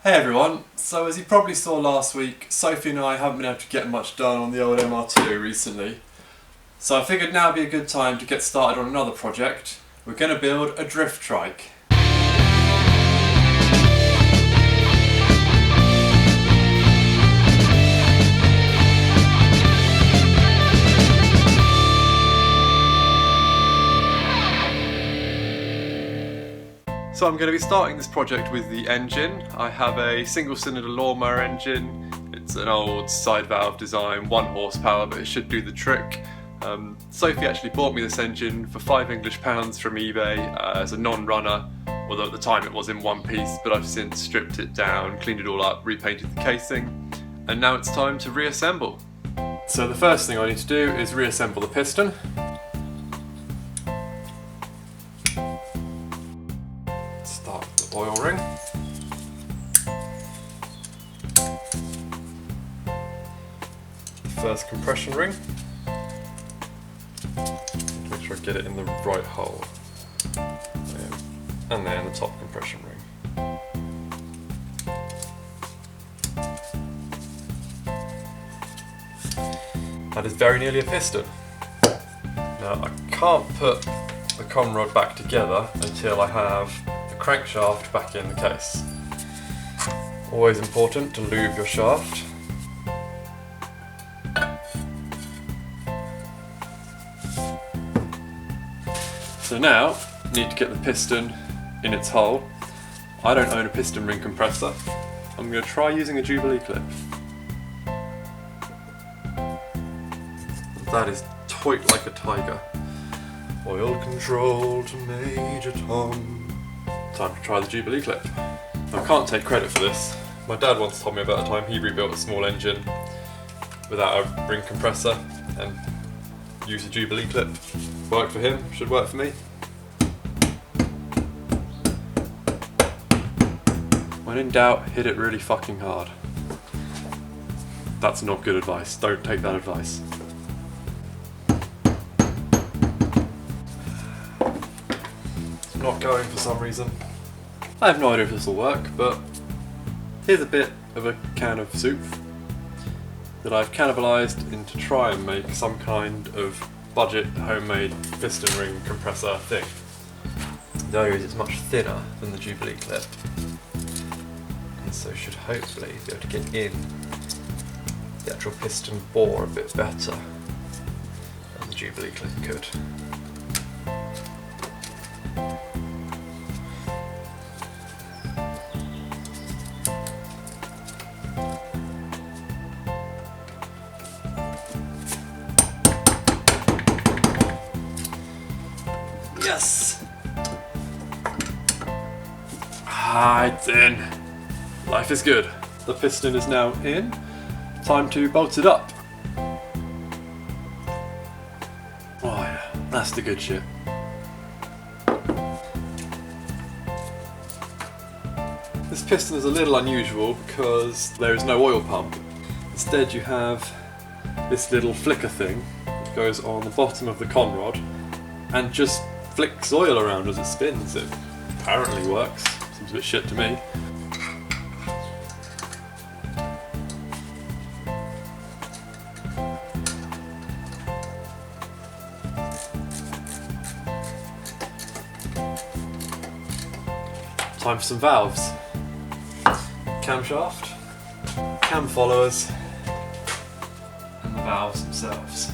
Hey everyone, so as you probably saw last week, Sophie and I haven't been able to get much done on the old MR2 recently. So I figured now would be a good time to get started on another project. We're going to build a drift trike. So I'm going to be starting this project with the engine. I have a single-cylinder Lawnmower engine. It's an old side valve design, 1 horsepower, but it should do the trick. Sophie actually bought me this engine for £5 from eBay as a non-runner, although at the time it was in one piece, but I've since stripped it down, cleaned it all up, repainted the casing, and now it's time to reassemble. So the first thing I need to do is reassemble the piston. Start with the oil ring. The first compression ring. Make sure I get it in the right hole. And then the top compression ring. That is very nearly a piston. Now I can't put the con rod back together until I have the crankshaft back in the case. Always important to lube your shaft. So now, I need to get the piston in its hole. I don't own a piston ring compressor. I'm going to try using a Jubilee clip. That is tight like a tiger. Oil control to Major Tom. Time to try the Jubilee clip. I can't take credit for this. My dad once told me about a time he rebuilt a small engine without a ring compressor and used a Jubilee clip. Worked for him, should work for me. When in doubt, hit it really fucking hard. That's not good advice. Don't take that advice. It's not going for some reason. I have no idea if this will work, but here's a bit of a can of soup that I've cannibalised in to try and make some kind of budget homemade piston ring compressor thing. Though it's much thinner than the Jubilee clip, and so should hopefully be able to get in the actual piston bore a bit better than the Jubilee clip could. Yes! It's in. Life is good. The piston is now in. Time to bolt it up. Oh yeah, that's the good shit. This piston is a little unusual because there is no oil pump. Instead you have this little flicker thing that goes on the bottom of the con rod and just flicks oil around as it spins. It apparently works. Seems a bit shit to me. Time for some valves. Camshaft, cam followers, and the valves themselves.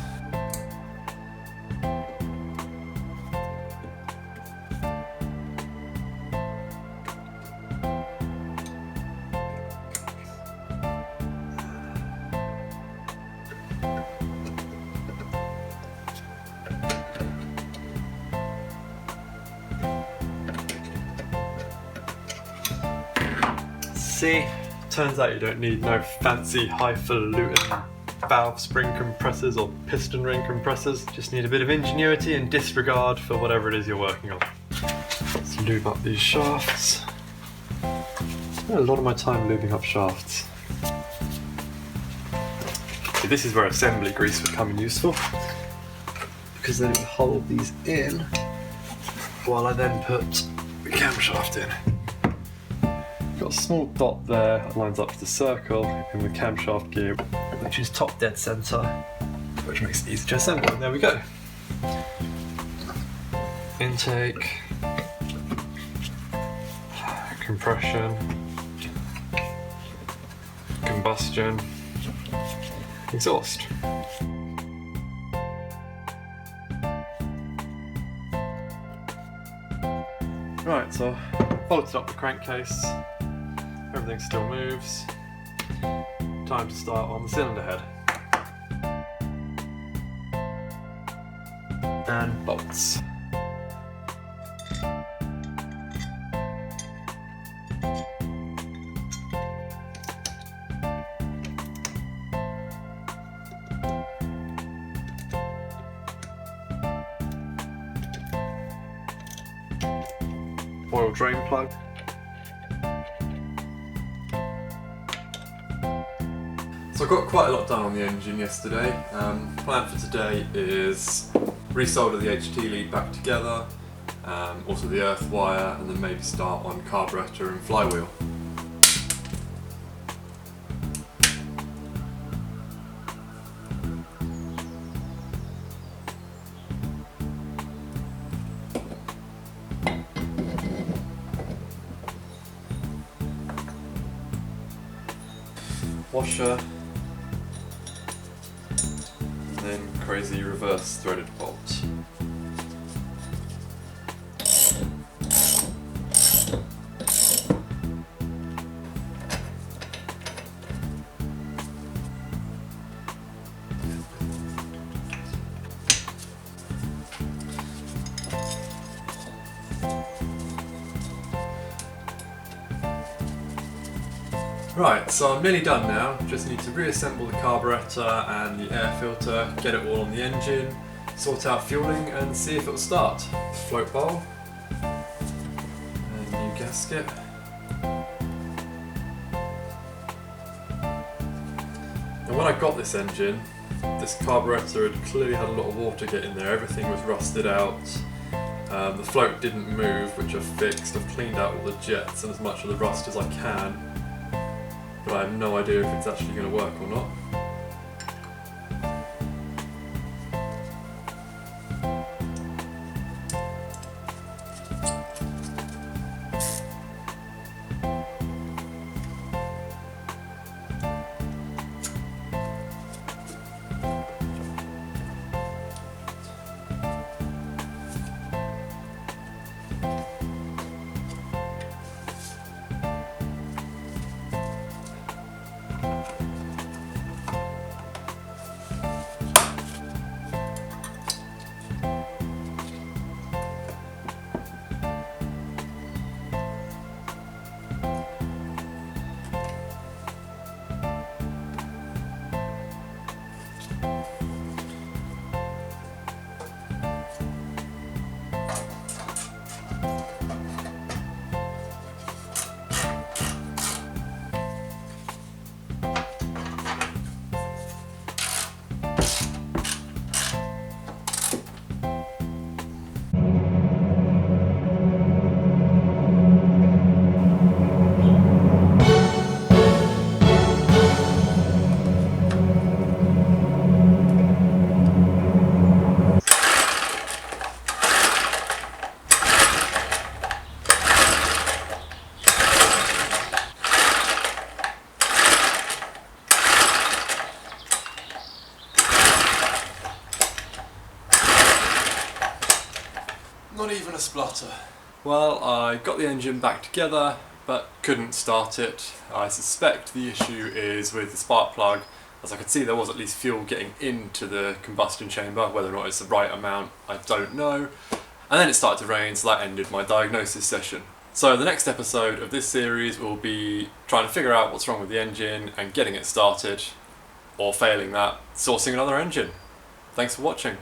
See, turns out you don't need no fancy highfalutin valve spring compressors or piston ring compressors. Just need a bit of ingenuity and disregard for whatever it is you're working on. Let's lube up these shafts. I spend a lot of my time lubing up shafts. See, this is where assembly grease would come in useful, because then it would hold these in while I then put the camshaft in. Got a small dot there that lines up to the circle in the camshaft gear, which is top dead centre, which makes it easy to assemble. And there we go. Intake, compression, combustion, exhaust. Right, so bolted up the crankcase, everything still moves. Time to start on the cylinder head. And bolts. Oil drain plug. So I got quite a lot done on the engine yesterday. Plan for today is resolder the HT lead back together, also the earth wire, and then maybe start on carburetor and flywheel. Washer, and then crazy reverse threaded bolt. Right, so I'm nearly done now. Just need to reassemble the carburetor and the air filter, get it all on the engine, sort out fueling and see if it'll start. Float bowl, and new gasket. And when I got this engine, this carburetor had clearly had a lot of water get in there. Everything was rusted out. The float didn't move, which I've fixed. I've cleaned out all the jets and as much of the rust as I can. But I have no idea if it's actually going to work or not. Not even a splutter. Well, I got the engine back together, but couldn't start it. I suspect the issue is with the spark plug, as I could see there was at least fuel getting into the combustion chamber. Whether or not it's the right amount, I don't know. And then it started to rain, so that ended my diagnosis session. So the next episode of this series will be trying to figure out what's wrong with the engine and getting it started, or failing that, sourcing another engine. Thanks for watching.